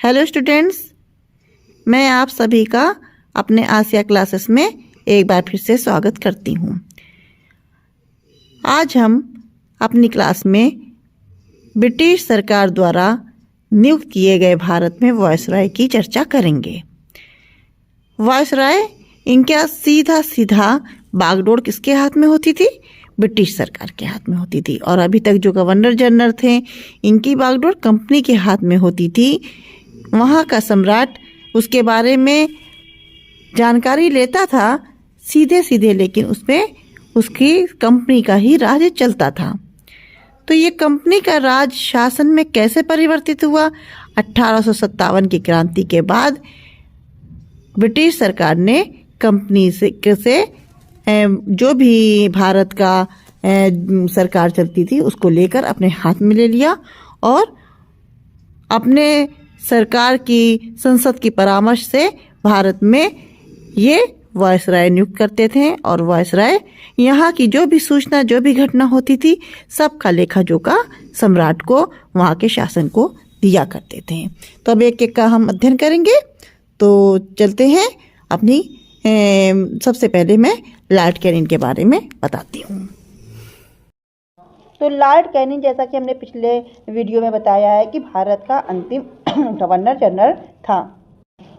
Hello students, मैं आप सभी का अपने आसिया क्लासेस में एक बार फिर से स्वागत करती हूँ। आज हम अपनी क्लास में ब्रिटिश सरकार द्वारा नियुक्त किए गए भारत में वायसराय की चर्चा करेंगे। वायसराय इनका सीधा सीधा बागडोर किसके हाथ में होती थी? ब्रिटिश सरकार के हाथ में होती थी। और अभी तक जो गवर्नर जनरल थे, इनकी बागडोर कंपनी के हाथ में होती थी। वहाँ का सम्राट उसके बारे में जानकारी लेता था सीधे सीधे, लेकिन उसमें उसकी कंपनी का ही राज चलता था। तो ये कंपनी का राज शासन में कैसे परिवर्तित हुआ? 1857 की क्रांति के बाद ब्रिटिश सरकार ने कंपनी से जो भी भारत का सरकार चलती थी उसको लेकर अपने हाथ में ले लिया और अपने सरकार की संसद की परामर्श से भारत में ये वायसराय नियुक्त करते थे। और वायसराय यहाँ की जो भी सूचना, जो भी घटना होती थी, सबका लेखा जोखा सम्राट को, वहाँ के शासन को दिया करते थे। तो अब एक एक का हम अध्ययन करेंगे। तो चलते हैं अपनी सबसे पहले मैं लॉर्ड कैनिंग के बारे में बताती हूँ। तो लॉर्ड कैनिंग, जैसा कि हमने पिछले वीडियो में बताया है, कि भारत का अंतिम गवर्नर जनरल था।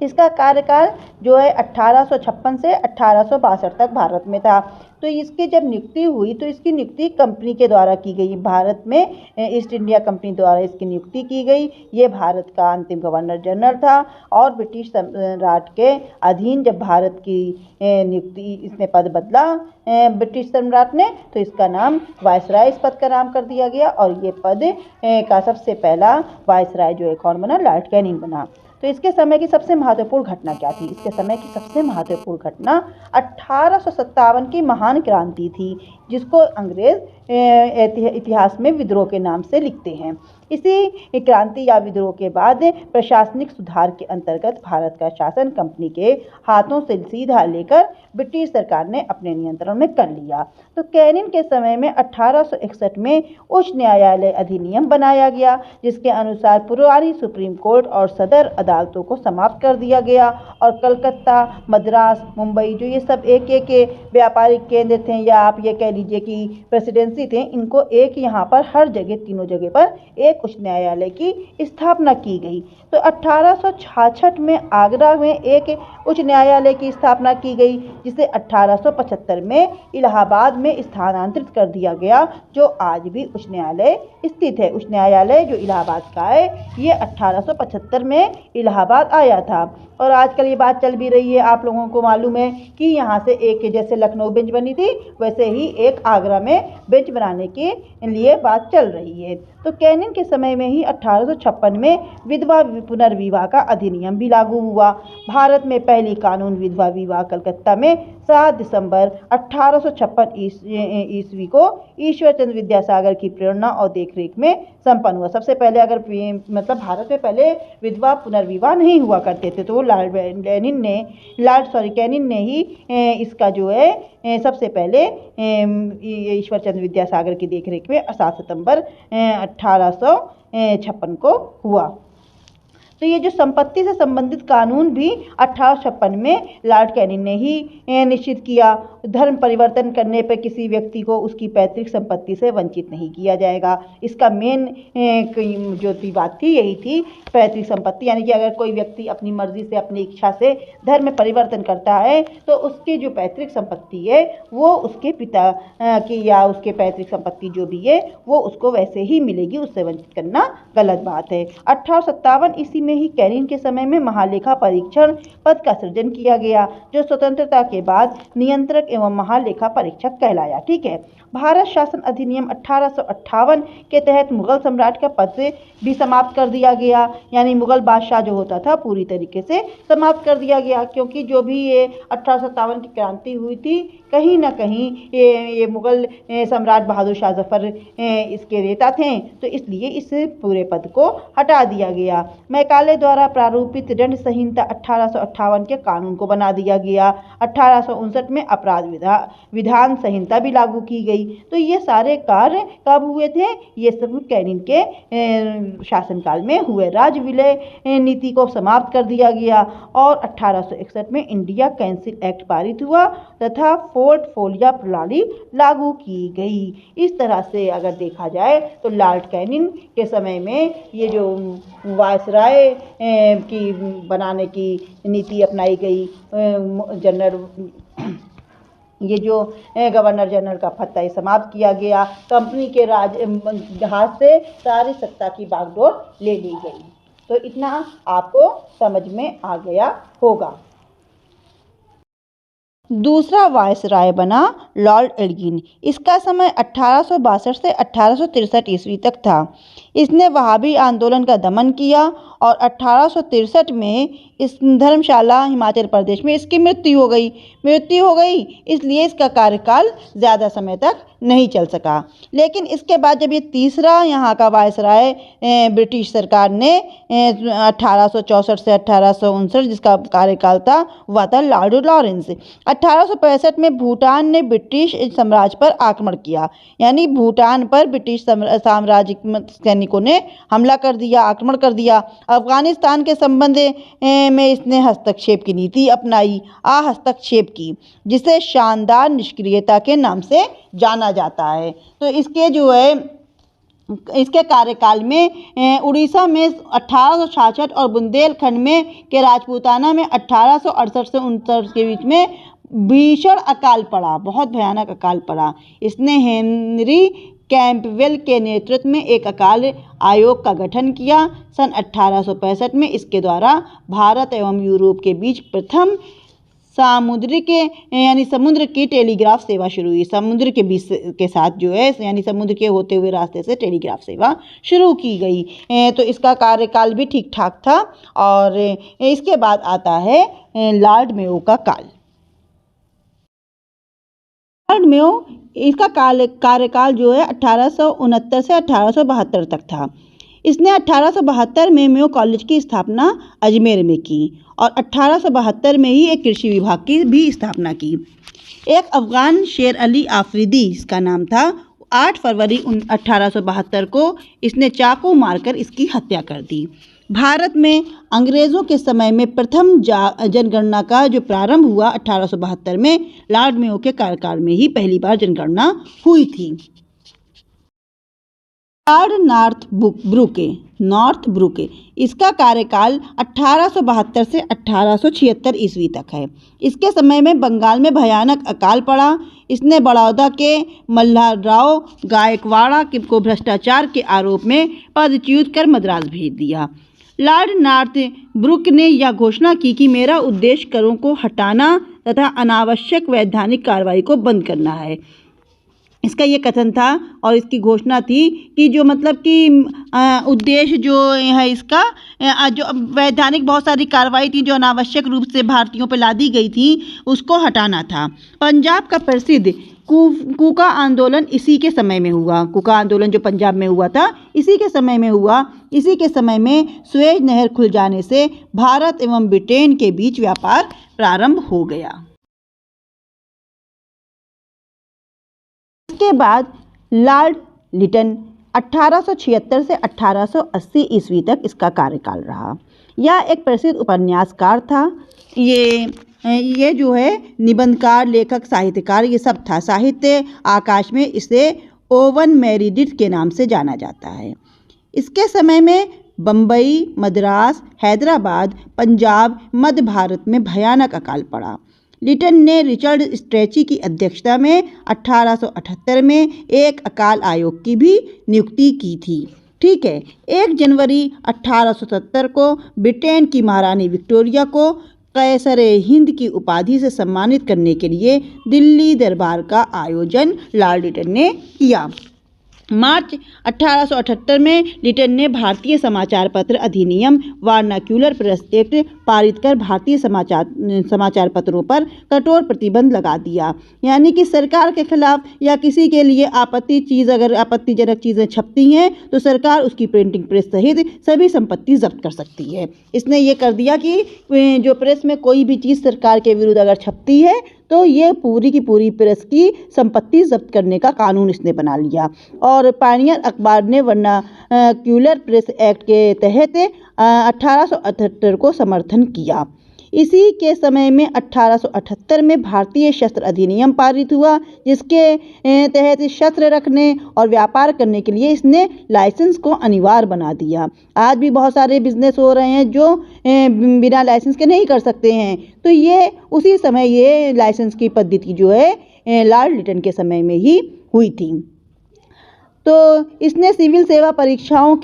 इसका कार्यकाल जो है 1856 से 1862 तक भारत में था। तो इसकी जब नियुक्ति हुई तो इसकी नियुक्ति कंपनी के द्वारा की गई। भारत में ईस्ट इंडिया कंपनी द्वारा इसकी नियुक्ति की गई। ये भारत का अंतिम गवर्नर जनरल था और ब्रिटिश सम्राट के अधीन जब भारत की नियुक्ति, इसने पद बदला ब्रिटिश सम्राट ने, तो इसका नाम वायसराय, इस पद का नाम कर दिया गया। और ये पद का सबसे पहला वायसराय जो है कौन बना? लॉर्ड कैनिंग बना। तो इसके समय की सबसे महत्वपूर्ण घटना क्या थी? इसके समय की सबसे महत्वपूर्ण घटना 1857 की महान क्रांति थी, जिसको अंग्रेज इतिहास में विद्रोह के नाम से लिखते हैं। इसी क्रांति या विद्रोह के बाद प्रशासनिक सुधार के अंतर्गत भारत का शासन कंपनी के हाथों से सीधा लेकर ब्रिटिश सरकार ने अपने नियंत्रण में कर लिया। तो कैनिंग के समय में 1861 में उच्च न्यायालय अधिनियम बनाया गया, जिसके अनुसार पुरानी सुप्रीम कोर्ट और सदर अदालतों को समाप्त कर दिया गया और कलकत्ता, मद्रास, मुंबई, जो ये सब एक एक व्यापारिक केंद्र थे, या आप ये कह लीजिए कि प्रेसिडेंसी थे, इनको एक यहाँ पर हर जगह, तीनों जगह पर एक उच्च न्यायालय की स्थापना की गई। तो 1866 में आगरा में एक उच्च न्यायालय की स्थापना की गई, जिसे 1875 में इलाहाबाद में स्थानांतरित कर दिया गया, जो आज भी उच्च न्यायालय स्थित है। उच्च न्यायालय जो इलाहाबाद का है, ये 1875 में इलाहाबाद आया था। और आजकल ये बात चल भी रही है, आप लोगों को मालूम है कि यहाँ से एक, जैसे लखनऊ बेंच बनी थी, वैसे ही एक आगरा में बेंच बनाने के लिए बात चल रही है। तो कैनिंग के समय में ही 1856 में विधवा पुनर्विवाह का अधिनियम भी लागू हुआ। भारत में पहली कानून विधवा विवाह कलकत्ता में 7 दिसंबर 1856 ईस्वी को ईश्वरचंद्र विद्यासागर की प्रेरणा और देखरेख में संपन्न हुआ। सबसे पहले अगर मतलब भारत में पहले विधवा पुनर्विवाह नहीं हुआ करते थे, तो वो लॉर्ड कैनिंग ने ही इसका जो है सबसे पहले ईश्वरचंद्र विद्यासागर की देखरेख में 7 सितंबर 1856 को हुआ। तो ये जो संपत्ति से संबंधित कानून भी 1856 में लॉर्ड कैनिंग ने ही निश्चित किया। धर्म परिवर्तन करने पर किसी व्यक्ति को उसकी पैतृक संपत्ति से वंचित नहीं किया जाएगा। इसका मेन जो बात थी यही थी, पैतृक संपत्ति, यानी कि अगर कोई व्यक्ति अपनी मर्जी से, अपनी इच्छा से धर्म परिवर्तन करता है, तो उसकी जो पैतृक संपत्ति है वो उसके पिता की, या उसके पैतृक संपत्ति जो भी है वो उसको वैसे ही मिलेगी, उससे वंचित करना गलत बात है। 1857 ईस्वी में ही कैनिंग के समय में महालेखा परीक्षण पद का सृजन किया गया, जो स्वतंत्रता के बाद नियंत्रक एवं महालेखा परीक्षक कहलाया। ठीक है। भारत शासन अधिनियम 1858 के तहत मुगल सम्राट का पद से भी समाप्त कर दिया गया, यानी मुगल बादशाह जो होता था पूरी तरीके से समाप्त कर दिया गया, क्योंकि जो भी ये 1857 की क्रांति हुई थी, कहीं ना कहीं ये मुगल सम्राट बहादुर शाह जफर इसके नेता थे, तो इसलिए इस पूरे पद को हटा दिया गया। मैकाले मंत्रालय द्वारा प्रारूपित दंड संहिता 1858 के कानून को बना दिया गया। 1859 में अपराध विधान संहिता भी लागू की गई। तो ये सारे कार्य कब हुए थे? ये सब कैनिंग के शासनकाल में हुए। राज्य विलय नीति को समाप्त कर दिया गया और 1861 में इंडिया कैंसिल एक्ट पारित हुआ तथा पोर्टफोलियो प्रणाली लागू की गई। इस तरह से अगर देखा जाए तो लॉर्ड कैनिंग के समय में ये जो वायसराय की बनाने की नीति अपनाई गई, ये जो गवर्नर जनरल का फतह समाप्त किया गया, कंपनी के हाथ से सारी सत्ता की बागडोर ले ली गई। तो इतना आपको समझ में आ गया होगा। दूसरा वायसराय बना लॉर्ड एल्गिन। इसका समय 1862 से 1863 ईस्वी तक था। इसने वहाबी आंदोलन का दमन किया और 1863 में इस धर्मशाला हिमाचल प्रदेश में इसकी मृत्यु हो गई। इसलिए इसका कार्यकाल ज़्यादा समय तक नहीं चल सका। लेकिन इसके बाद जब ये तीसरा यहाँ का वायसराय ब्रिटिश सरकार ने 1864 से 1859 जिसका कार्यकाल था वह था लॉर्ड लॉरेंस। 1865 में भूटान ने ब्रिटिश साम्राज्य पर आक्रमण किया, यानी भूटान पर ब्रिटिश साम्राज्य सैनिकों ने आक्रमण कर दिया। अफगानिस्तान के संबंध में इसने हस्तक्षेप की नीति अपनाई, हस्तक्षेप की, जिसे शानदार निष्क्रियता के नाम से जाना जाता है। तो इसके कार्यकाल में उड़ीसा में 1866 और बुंदेलखंड में के राजपूताना में 1868 से 69 के बीच में भीषण अकाल पड़ा, बहुत भयानक अकाल पड़ा। इसने हेनरी कैंपबेल के नेतृत्व में एक अकाल आयोग का गठन किया। सन 1865 में इसके द्वारा भारत एवं यूरोप के बीच प्रथम समुद्र की टेलीग्राफ सेवा शुरू हुई। समुद्र के बीच के साथ जो है, यानी समुद्र के होते हुए रास्ते से टेलीग्राफ सेवा शुरू की गई। तो इसका कार्यकाल भी ठीक ठाक था। और इसके बाद आता है लॉर्ड मेयो का काल। लॉर्ड मेयो इसका कार्यकाल जो है 1869 से 1872 तक था। इसने 1872 में मेयो कॉलेज की स्थापना अजमेर में की और 1872 में ही एक कृषि विभाग की भी स्थापना की। एक अफगान शेर अली आफरीदी जिसका नाम था, 8 फरवरी 1872 को इसने चाकू मारकर इसकी हत्या कर दी। भारत में अंग्रेज़ों के समय में प्रथम जनगणना का जो प्रारंभ हुआ 1872 में, लॉर्ड मेयो के कार्यकाल में ही पहली बार जनगणना हुई थी। लॉर्ड नॉर्थ ब्रूके इसका कार्यकाल 1872 से 1876 ईस्वी तक है। इसके समय में बंगाल में भयानक अकाल पड़ा। इसने बड़ौदा के मल्हारराव गायकवाड़ा को भ्रष्टाचार के आरोप में पदच्युत कर मद्रास भेज दिया। लॉर्ड नॉर्थ ब्रूक ने यह घोषणा की कि मेरा उद्देश्य करों को हटाना तथा अनावश्यक वैधानिक कार्रवाई को बंद करना है। इसका ये कथन था और इसकी घोषणा थी कि जो उद्देश्य जो है इसका, जो वैधानिक बहुत सारी कार्रवाई थी जो अनावश्यक रूप से भारतीयों पर लादी गई थी, उसको हटाना था। पंजाब का प्रसिद्ध कूका आंदोलन इसी के समय में हुआ। कूका आंदोलन जो पंजाब में हुआ था, इसी के समय में हुआ। इसी के समय में सुएज नहर खुल जाने से भारत एवं ब्रिटेन के बीच व्यापार प्रारंभ हो गया। इसके बाद लॉर्ड लिटन 1876 से 1880 ईस्वी तक इसका कार्यकाल रहा। यह एक प्रसिद्ध उपन्यासकार था। ये जो है निबंधकार, लेखक, साहित्यकार, ये सब था। साहित्य आकाश में इसे ओवन मेरिडिथ के नाम से जाना जाता है। इसके समय में बम्बई, मद्रास, हैदराबाद, पंजाब, मध्य भारत में भयानक अकाल पड़ा। लिटन ने रिचर्ड स्ट्रेची की अध्यक्षता में 1878 में एक अकाल आयोग की भी नियुक्ति की थी। ठीक है। 1 जनवरी 1870 को ब्रिटेन की महारानी विक्टोरिया को कैसरे हिंद की उपाधि से सम्मानित करने के लिए दिल्ली दरबार का आयोजन लॉर्ड लिटन ने किया। मार्च 1878 में लिटन ने भारतीय समाचार पत्र अधिनियम वर्नाक्यूलर प्रेस एक्ट पारित कर भारतीय समाचार पत्रों पर कठोर प्रतिबंध लगा दिया। यानी कि सरकार के खिलाफ या किसी के लिए अगर आपत्तिजनक चीज़ें छपती हैं तो सरकार उसकी प्रिंटिंग प्रेस सहित सभी संपत्ति जब्त कर सकती है। इसने ये कर दिया कि जो प्रेस में कोई भी चीज़ सरकार के विरुद्ध अगर छपती है तो ये पूरी की पूरी प्रेस की संपत्ति जब्त करने का कानून इसने बना लिया। और पायनियर अखबार ने वर्नाक्यूलर प्रेस एक्ट के तहत 1878 को समर्थन किया। इसी के समय में 1878 में भारतीय शस्त्र अधिनियम पारित हुआ, जिसके तहत शस्त्र रखने और व्यापार करने के लिए इसने लाइसेंस को अनिवार्य बना दिया। आज भी बहुत सारे बिजनेस हो रहे हैं जो बिना लाइसेंस के नहीं कर सकते हैं, तो ये उसी समय ये लाइसेंस की पद्धति जो है लॉर्ड लिटन के समय में ही हुई थी। तो इसने सिविल सेवा परीक्षाओं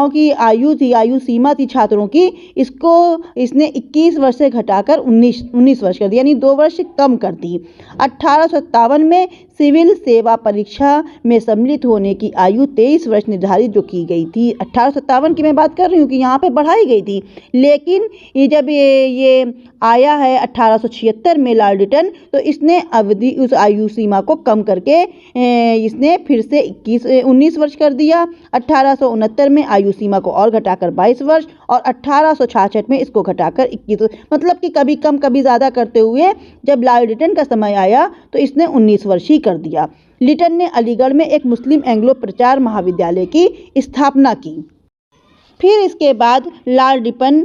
की आयु सीमा थी छात्रों की, इसने 21 वर्ष से घटाकर 19 वर्ष कर दी, यानी 2 वर्ष कम कर दी। 1857 में सिविल सेवा परीक्षा में सम्मिलित होने की आयु 23 वर्ष निर्धारित जो की गई थी, 1857 की मैं बात कर रही हूँ कि यहाँ पे बढ़ाई गई थी। लेकिन ये जब ये आया है 1876 में लॉर्ड लिटन, तो इसने अवधि उस आयु सीमा को कम करके इसने फिर से 19 वर्ष कर दिया। 1869 में आयु सीमा को और घटाकर 22 वर्ष और 1866 में इसको घटाकर 21, मतलब कि कभी कम कभी ज़्यादा करते हुए जब लॉर्ड लिटन का समय आया तो इसने 19 वर्ष ही कर दिया। लिटन ने अलीगढ़ में एक मुस्लिम एंग्लो प्रचार महाविद्यालय की स्थापना की। फिर इसके बाद लॉर्ड रिपन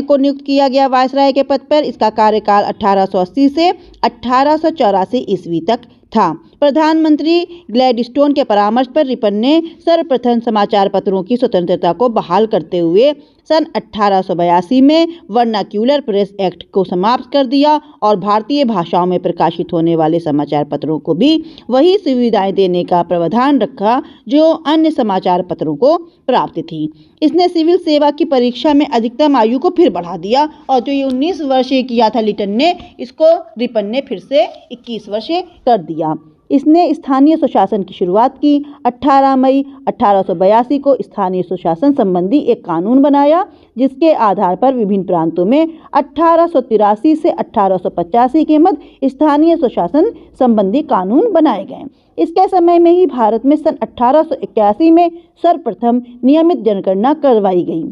को नियुक्त किया गया वायसराय के पद पर। इसका कार्यकाल 1880 से 1884 ईस्वी तक था। प्रधानमंत्री ग्लैडस्टोन के परामर्श पर रिपन ने सर्वप्रथम समाचार पत्रों की स्वतंत्रता को बहाल करते हुए सन 1882 में वर्नाक्यूलर प्रेस एक्ट को समाप्त कर दिया और भारतीय भाषाओं में प्रकाशित होने वाले समाचार पत्रों को भी वही सुविधाएं देने का प्रावधान रखा जो अन्य समाचार पत्रों को प्राप्त थी। इसने सिविल सेवा की परीक्षा में अधिकतम आयु को फिर बढ़ा दिया और जो ये 19 वर्ष किया था लिटन ने, इसको रिपन ने फिर से 21 वर्ष कर दिया। इसने स्थानीय स्वशासन की शुरुआत की। 18 मई 1882 को स्थानीय स्वशासन संबंधी एक कानून बनाया, जिसके आधार पर विभिन्न प्रांतों में 1883 से 1885 के मध्य स्थानीय स्वशासन संबंधी कानून बनाए गए। इसके समय में ही भारत में सन 1881 में सर्वप्रथम नियमित जनगणना करवाई गई।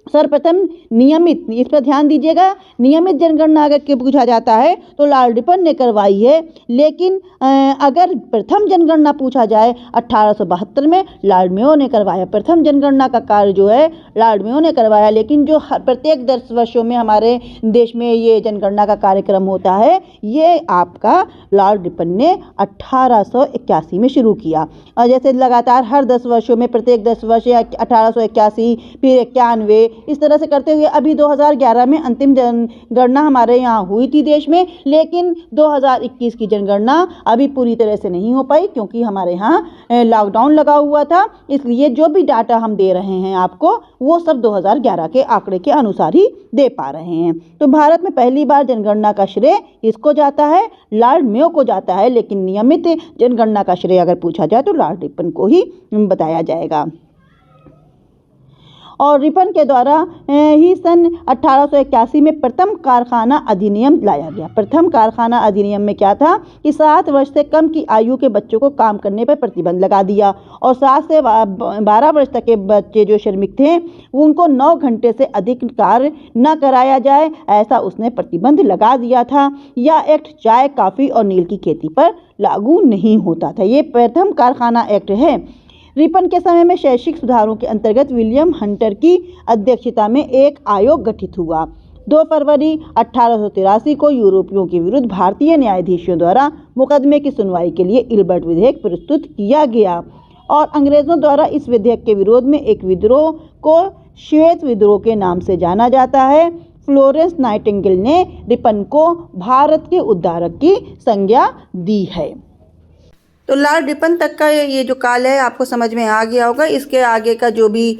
सर्वप्रथम नियमित, इस पर ध्यान दीजिएगा, नियमित जनगणना अगर पूछा जाता है तो लॉर्ड रिपन ने करवाई है, लेकिन अगर प्रथम जनगणना पूछा जाए 1872 में लॉर्ड मेयो ने करवाया। प्रथम जनगणना का कार्य जो है लॉर्ड मेयो ने करवाया, लेकिन जो प्रत्येक 10 वर्षों में हमारे देश में ये जनगणना का कार्यक्रम होता है, ये आपका लॉर्ड रिपन ने 1881 में शुरू किया। और जैसे लगातार हर 10 वर्षों में प्रत्येक 10 वर्ष 1881 फिर 91 इस तरह से करते हुए अभी 2011 में अंतिम जनगणना हमारे यहाँ हुई थी देश में, लेकिन 2021 की जनगणना अभी पूरी तरह से नहीं हो पाई क्योंकि हमारे यहाँ लॉकडाउन लगा हुआ था। इसलिए जो भी डाटा हम दे रहे हैं आपको, वो सब 2011 के आंकड़े के अनुसार ही दे पा रहे हैं। तो भारत में पहली बार जनगणना का श्रेय इसको जाता है, लॉर्ड मेयो को जाता है, लेकिन नियमित जनगणना का श्रेय अगर पूछा जाए तो लॉर्ड रिपन को ही बताया जाएगा। और रिपन के द्वारा ही सन 1881 में प्रथम कारखाना अधिनियम लाया गया। प्रथम कारखाना अधिनियम में क्या था कि 7 वर्ष से कम की आयु के बच्चों को काम करने पर प्रतिबंध लगा दिया और 7 से 12 वर्ष तक के बच्चे जो श्रमिक थे उनको 9 घंटे से अधिक कार्य न कराया जाए, ऐसा उसने प्रतिबंध लगा दिया था। यह एक्ट चाय, कॉफ़ी और नील की खेती पर लागू नहीं होता था। ये प्रथम कारखाना एक्ट है। रिपन के समय में शैक्षिक सुधारों के अंतर्गत विलियम हंटर की अध्यक्षता में एक आयोग गठित हुआ। 2 फरवरी 1883 को यूरोपियों के विरुद्ध भारतीय न्यायाधीशों द्वारा मुकदमे की सुनवाई के लिए इल्बर्ट विधेयक प्रस्तुत किया गया और अंग्रेजों द्वारा इस विधेयक के विरोध में एक विद्रोह को श्वेत विद्रोह के नाम से जाना जाता है। फ्लोरेंस नाइटिंगेल ने रिपन को भारत के उद्धारक की संज्ञा दी है। तो लॉर्ड रिपन तक का ये जो काल है आपको समझ में आ गया होगा। इसके आगे का जो भी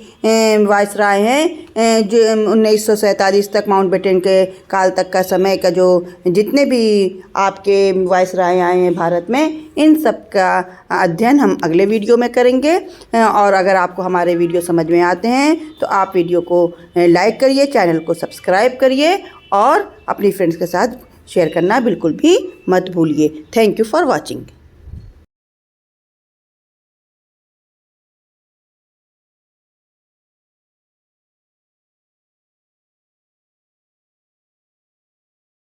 वायसराय हैं जो 1947 तक माउंटबेटन के काल तक का समय का जो जितने भी आपके वायसराय आए हैं भारत में, इन सब का अध्ययन हम अगले वीडियो में करेंगे। और अगर आपको हमारे वीडियो समझ में आते हैं तो आप वीडियो को लाइक करिए, चैनल को सब्सक्राइब करिए और अपनी फ्रेंड्स के साथ शेयर करना बिल्कुल भी मत भूलिए। Thank you for watching.